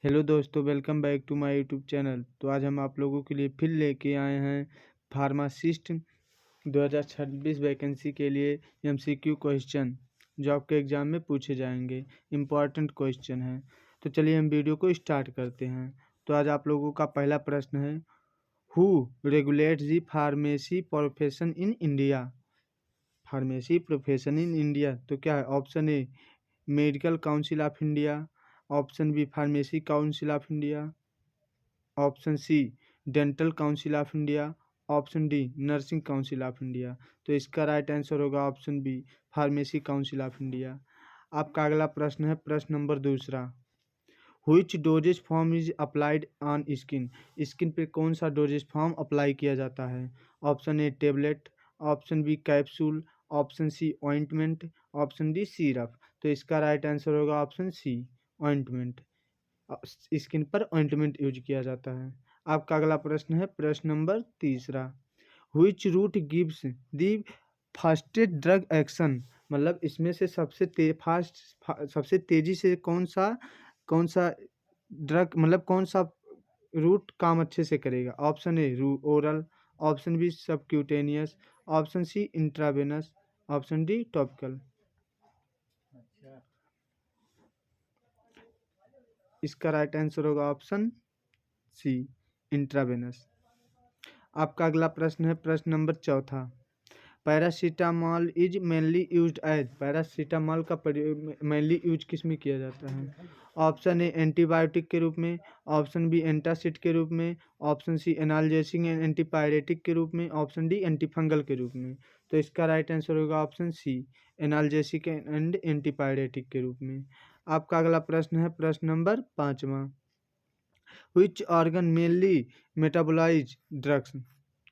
Hello दोस्तों, welcome back to my YouTube channel. तो आज हम आप लोगों के लिए फिर लेके आए हैं फार्मासिस्ट 2026 वैकेंसी के लिए एमसीक्यू क्वेश्चन जो आपके एग्ज़ाम में पूछे जाएंगे। इम्पॉर्टेंट क्वेश्चन है। तो चलिए हम वीडियो को स्टार्ट करते हैं। तो आज आप लोगों का पहला प्रश्न है, who regulates the pharmacy profession in India. Pharmacy profession in India तो क्या है? Option A medical council of India, option B pharmacy council of India, option C dental council of India, option D nursing council of India. तो इसका right answer होगा option B pharmacy council of India. आपका अगला प्रश्न है प्रश्न number दूसरा, which dosage form is applied on skin. Skin पे कौन सा डोजेज फॉर्म अप्लाई किया जाता है? Option A tablet, option B capsule, option C ointment, option D syrup. तो इसका राइट आंसर होगा ऑप्शन सी ऑइंटमेंट। स्किन पर ऑइंटमेंट यूज किया जाता है। आपका अगला प्रश्न है प्रश्न नंबर तीसरा, which route gives the fastest drug action. मतलब इसमें से सबसे तेजी से कौन सा ड्रग, मतलब कौन सा रूट काम अच्छे से करेगा? Option A oral, option B subcutaneous, option C intravenous, option D topical. इसका राइट आंसर होगा ऑप्शन सी इंट्रावेनस। आपका अगला प्रश्न है प्रश्न नंबर चौथा, paracetamol is mainly used as. Paracetamol का मेनली यूज किस में किया जाता है? ऑप्शन ए एंटीबायोटिक के रूप में, ऑप्शन बी एंटासिड के रूप में, option C analgesic and antipyretic के रूप में, ऑप्शन डी एंटीफंगल के रूप में। तो इसका राइट आंसर होगा option C analgesic and antipyretic के रूप में। आपका अगला प्रश्न है प्रश्न नंबर पाँचवा, which organ mainly metabolize drugs.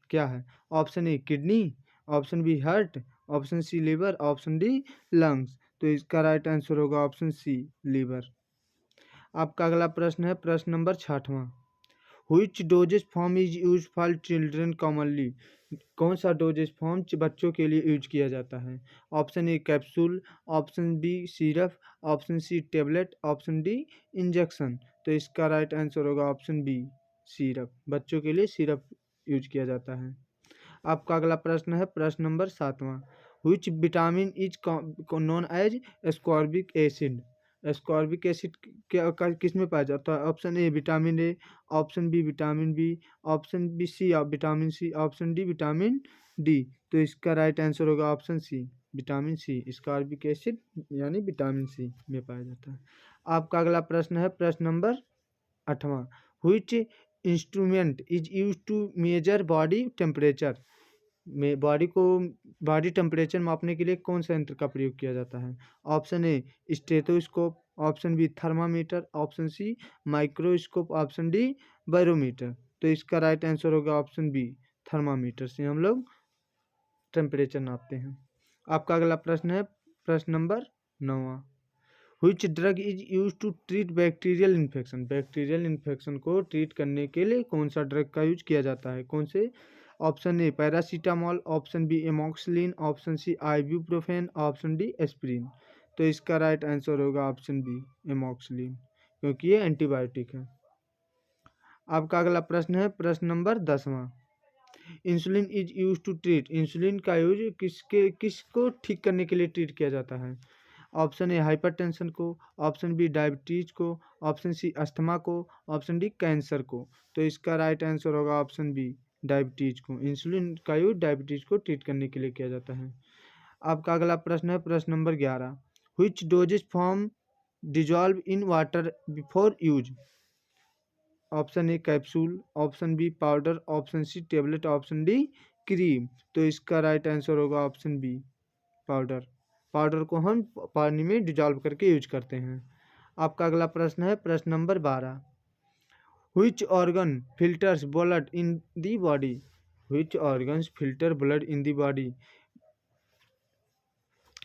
क्या है? Option A kidney, option B heart, option C liver, option D lungs. तो इसका राइट आंसर होगा ऑप्शन सी लीवर। आपका अगला प्रश्न है प्रश्न नंबर छठवां, which dosage form is use for children commonly. कौन सा डोजेज फॉर्म बच्चों के लिए यूज किया जाता है? Option A capsule, option B syrup, option C tablet, option D injection. तो इसका राइट आंसर होगा ऑप्शन बी सिरप। बच्चों के लिए सिरप यूज किया जाता है। आपका अगला प्रश्न है प्रश्न नंबर सातवां, which vitamin is known as ascorbic acid. Ascorbic acid किस में पाया जाता है? Option A vitamin A, option B vitamin B, option B C vitamin C, option D vitamin D. तो इसका राइट आंसर होगा option C vitamin C. Ascorbic acid यानी vitamin C में पाया जाता है। आपका अगला प्रश्न है प्रश्न नंबर आठवां, which instrument is use to measure body temperature. में बॉडी टेम्परेचर मापने के लिए कौन सा यंत्र का प्रयोग किया जाता है? Option A stethoscope, option B thermometer, option C microscope, option D barometer. तो इसका राइट आंसर होगा ऑप्शन बी थर्मामीटर से हम लोग टेम्परेचर नापते हैं। आपका अगला प्रश्न है प्रश्न नंबर 9वां, which drug is use to treat bacterial infection. Bacterial infection को ट्रीट करने के लिए कौन सा ड्रग का यूज किया जाता है? कौन से? Option A paracetamol, option B amoxicillin, option C ibuprofen, option D aspirin. तो इसका राइट आंसर होगा ऑप्शन बी एमॉक्सिलिन, क्योंकि ये एंटीबायोटिक है। आपका अगला प्रश्न है प्रश्न नंबर 10वां, insulin is use to treat. Insulin का यूज किसको ठीक करने के लिए ट्रीट किया जाता है? ऑप्शन ए हाइपरटेंशन को, ऑप्शन बी डायबिटीज को, ऑप्शन सी अस्थमा को, ऑप्शन डी कैंसर को। तो इसका राइट आंसर होगा ऑप्शन बी डायबिटीज को। इंसुलिन का यूज डायबिटीज को ट्रीट करने के लिए किया जाता है। आपका अगला प्रश्न है प्रश्न number 11, which dosage form dissolve in water before use. Option A capsule, option B powder, option C tablet, option D cream. तो इसका राइट आंसर होगा ऑप्शन बी पाउडर। पाउडर को हम पानी में डिजॉल्व करके यूज करते हैं। आपका अगला प्रश्न है प्रश्न number 12, which organ filters blood in the body. Which organs filter blood in the body.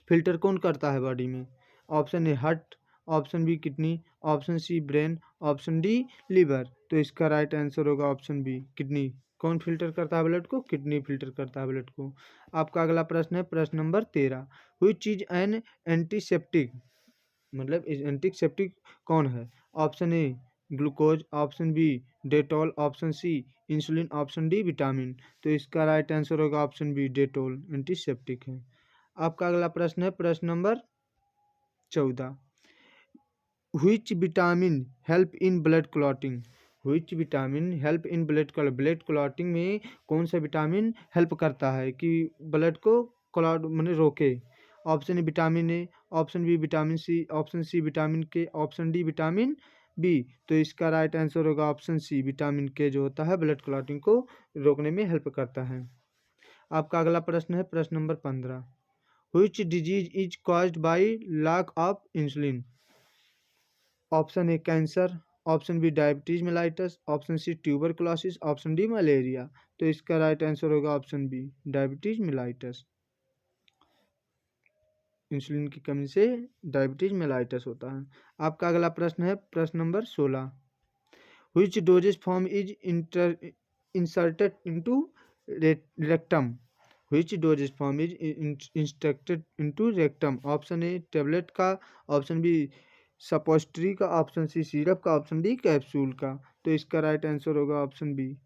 Filter कौन करता है बॉडी में? Option A heart, option B kidney, option C brain, option D liver. तो इसका राइट आंसर होगा option B kidney. कौन filter करता है ब्लड को? किडनी फिल्टर करता है ब्लड को। आपका अगला प्रश्न है प्रश्न number 13, which is an antiseptic. मतलब एंटीसेप्टिक कौन है? Option A glucose, option B Dettol, option C insulin, option D vitamin. तो इसका राइट आंसर होगा ऑप्शन बी डेटॉल, एंटीसेप्टिक है। आपका अगला प्रश्न है प्रश्न number 14। Which vitamin help in blood clotting? Which vitamin help in blood clotting में कौन सा विटामिन हेल्प करता है कि ब्लड को क्लॉट मैंने रोके? Option A vitamin A, option B vitamin C, option C vitamin K, option D vitamin B. तो इसका राइट आंसर होगा ऑप्शन सी विटामिन के, जो होता है ब्लड क्लॉटिंग को रोकने में हेल्प करता है। आपका अगला प्रश्न है प्रश्न number 15। Which disease is caused by lack of insulin? Option A cancer, option B diabetes mellitus, option C tuberculosis, option D malaria. तो इसका राइट आंसर होगा option B diabetes mellitus. Insulin की कमी से डायबिटीज मेलाइटस होता है। आपका अगला प्रश्न है प्रश्न number 16। Which dosage form is inserted into rectum? Which dosage form is instructed into rectum? Option A tablet का, ऑप्शन बी सपोस्ट्री का, ऑप्शन सी सिरप का, ऑप्शन डी कैप्सूल का। तो इसका राइट आंसर होगा ऑप्शन बी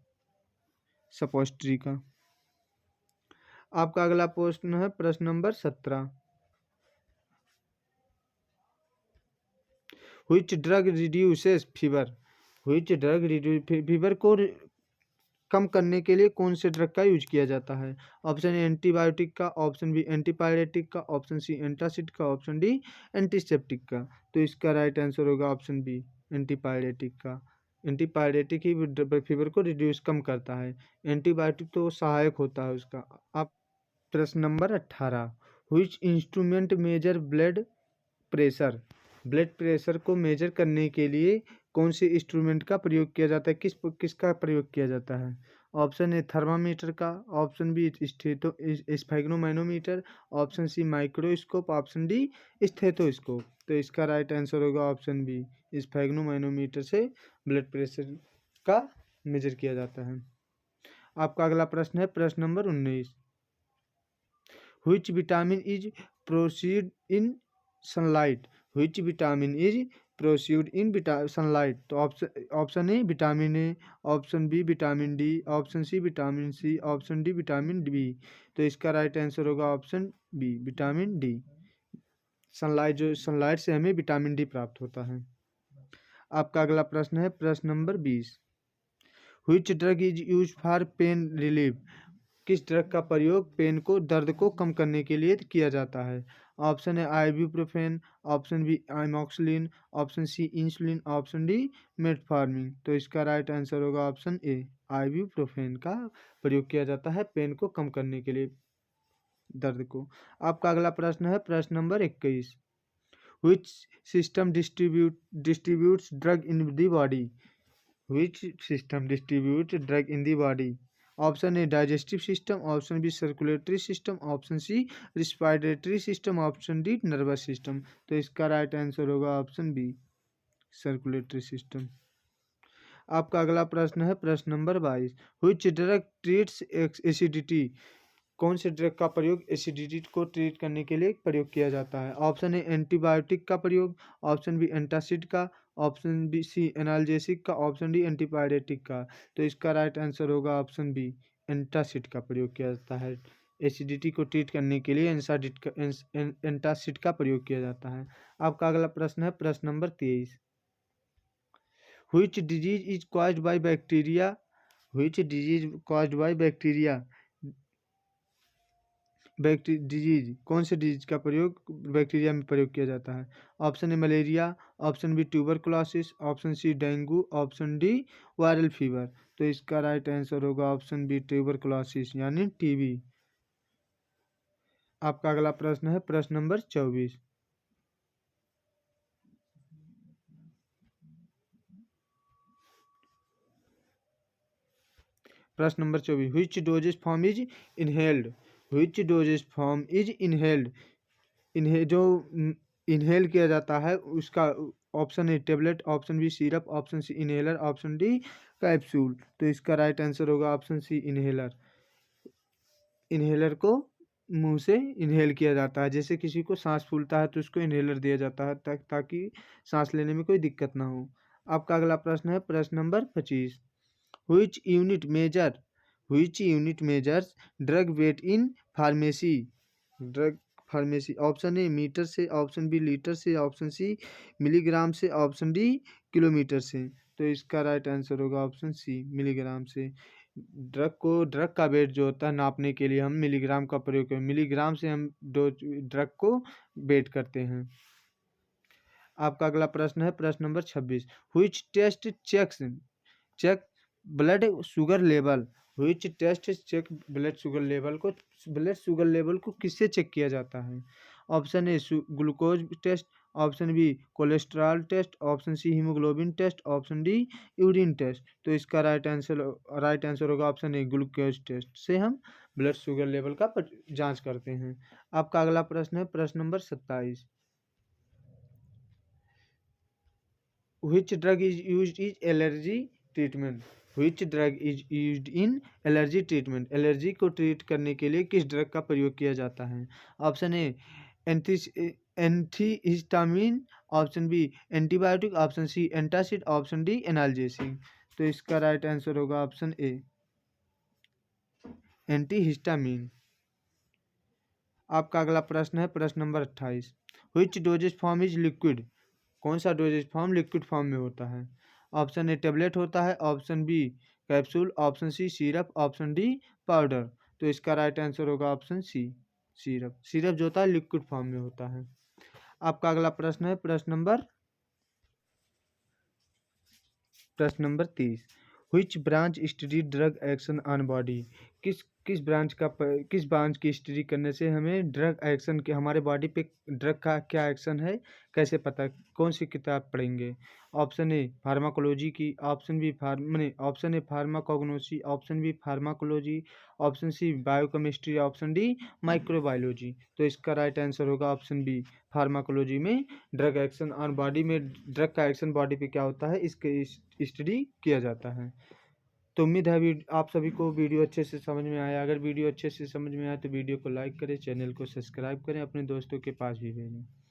सपोस्ट्री का। आपका अगला प्रश्न है प्रश्न number 17। Which drug reduces fever? Which drug fever को कम करने के लिए कौन से ड्रग का यूज किया जाता है? ऑप्शन ए एंटीबायोटिक का, ऑप्शन बी एंटीपायरेटिक का, ऑप्शन सी एंटासिड का, ऑप्शन डी एंटीसेप्टिक का। तो इसका राइट आंसर होगा ऑप्शन बी एंटीपायरेटिक का। एंटीपायरेटिक ही फीवर को रिड्यूस कम करता है, एंटीबायोटिक तो सहायक होता है उसका। आप प्रश्न number 18। Which instrument major blood pressure? Blood pressure को मेजर करने के लिए कौन से इंस्ट्रूमेंट का प्रयोग किया जाता है? किसका प्रयोग किया जाता है? ऑप्शन ए थर्मामीटर का, option B sphygmomanometer, option C microscope, option D stethoscope. तो इसका राइट आंसर होगा ऑप्शन बी स्फेग्नोमैनोमीटर से ब्लड प्रेशर का मेजर किया जाता है। आपका अगला प्रश्न है प्रश्न number 19। Which vitamin is proceed in sunlight? Which vitamin is proceed in sunlight? तो option A vitamin A, option B vitamin D, option C vitamin C, option D vitamin B. तो इसका राइट आंसर होगा option B vitamin D. Sunlight से हमें vitamin D प्राप्त होता है। आपका अगला प्रश्न है प्रश्न number 20। Which drug is use for pain relief? किस ड्रग का प्रयोग पेन को दर्द को कम करने के लिए किया जाता है? ऑप्शन है ibuprofen, option B amoxicillin, option C insulin, option D metformin. तो इसका राइट आंसर होगा ऑप्शन ए आइब्यूप्रोफेन का प्रयोग किया जाता है पेन को कम करने के लिए, दर्द को। आपका अगला प्रश्न है प्रश्न number 21। Which system distributes drug in the body? Which system distributes drug in the body? Option A digestive system, option B circulatory system, option C respiratory system, option D nervous system. तो इसका right answer होगा option B circulatory system. आपका अगला प्रश्न है प्रश्न number 22। Which drug treats acidity? कौन से ड्रग का प्रयोग एसिडिटी को ट्रीट करने के लिए प्रयोग किया जाता है? ऑप्शन ए एंटीबायोटिक का प्रयोग, ऑप्शन बी एंटासिड का, ऑप्शन बी सी एनाल्जेसिक का, ऑप्शन डी एंटीपायरेटिक का। तो इसका राइट आंसर होगा ऑप्शन बी एंटासिड का प्रयोग किया जाता है। एसिडिटी को ट्रीट करने के लिए एंटासिड का प्रयोग किया जाता है। आपका अगला प्रश्न है प्रश्न number 23। Which disease is caused by bacteria? Which disease caused by bacteria? Disease कौन से डिजीज का प्रयोग बैक्टीरिया में प्रयोग किया जाता है? Option A malaria, option B tuberculosis, option C dengue, option D viral fever. तो इसका राइट आंसर होगा ऑप्शन बी ट्यूबरकुलोसिस यानी टीबी। आपका अगला प्रश्न है प्रश्न नंबर 24। प्रश्न number 24। Which dosage form is inhaled? Which dosage form is inhaled? जो इनहेल किया जाता है उसका option A tablet, option B syrup, option C inhaler, option D capsule. तो इसका राइट आंसर होगा ऑप्शन सी इनहेलर। इनहेलर को मुंह से इनहेल किया जाता है, जैसे किसी को सांस फूलता है तो उसको इनहेलर दिया जाता है ताकि सांस लेने में कोई दिक्कत ना हो। आपका अगला प्रश्न है प्रश्न number 25। Which unit measures drug weight in pharmacy? Drug pharmacy. Option A metre से, ऑप्शन बी लीटर से, ऑप्शन सी मिलीग्राम से, ऑप्शन डी किलोमीटर से। तो इसका राइट आंसर होगा ऑप्शन सी मिलीग्राम से। ड्रग का वेट जो होता है नापने के लिए हम मिलीग्राम का प्रयोग करें, मिलीग्राम से हम डोज ड्रग को वेट करते हैं। आपका अगला प्रश्न है प्रश्न number 26। Which test check blood sugar level? Which test check blood sugar level को किससे चेक किया जाता है? Option A glucose test, option B cholesterol test, option C haemoglobin test, option D urine test. तो इसका राइट आंसर होगा option A glucose test से हम ब्लड शुगर लेवल का जांच करते हैं। आपका अगला प्रश्न है प्रश्न number 27। Which drug is used in allergy treatment? Which drug is used in allergy treatment? Allergy को ट्रीट करने के लिए किस ड्रग का प्रयोग किया जाता है? Option A antihistamine, option B antibiotic, option C antacid, option D analgesic. तो इसका राइट आंसर होगा ऑप्शन ए एंटीहिस्टामिन। आपका अगला प्रश्न है प्रश्न number 28। Which dosage form is liquid? कौन सा डोजेज फॉर्म लिक्विड फॉर्म में होता है? ऑप्शन ए टेबलेट होता है, option B capsule, option C syrup, option D powder. तो इसका राइट आंसर होगा ऑप्शन सी सिरप। सिरप जो होता है लिक्विड फॉर्म में होता है। आपका अगला प्रश्न है प्रश्न number 30। Which branch study drug action on body? किस ब्रांच की स्टडी करने से हमें ड्रग एक्शन के हमारे बॉडी पे ड्रग का क्या एक्शन है कैसे पता, कौन सी किताब पढ़ेंगे? ऑप्शन ए फार्माकोलॉजी की, option B option A pharmacognosy, option B pharmacology, option C biochemistry, option D microbiology. तो इसका राइट आंसर होगा ऑप्शन बी फार्माकोलॉजी में ड्रग एक्शन ऑन बॉडी में ड्रग का एक्शन बॉडी पे क्या होता है इसके स्टडी किया जाता है। तो उम्मीद है आप सभी को वीडियो अच्छे से समझ में आया। अगर वीडियो अच्छे से समझ में आया तो वीडियो को लाइक करें, चैनल को सब्सक्राइब करें, अपने दोस्तों के पास भी भेजें।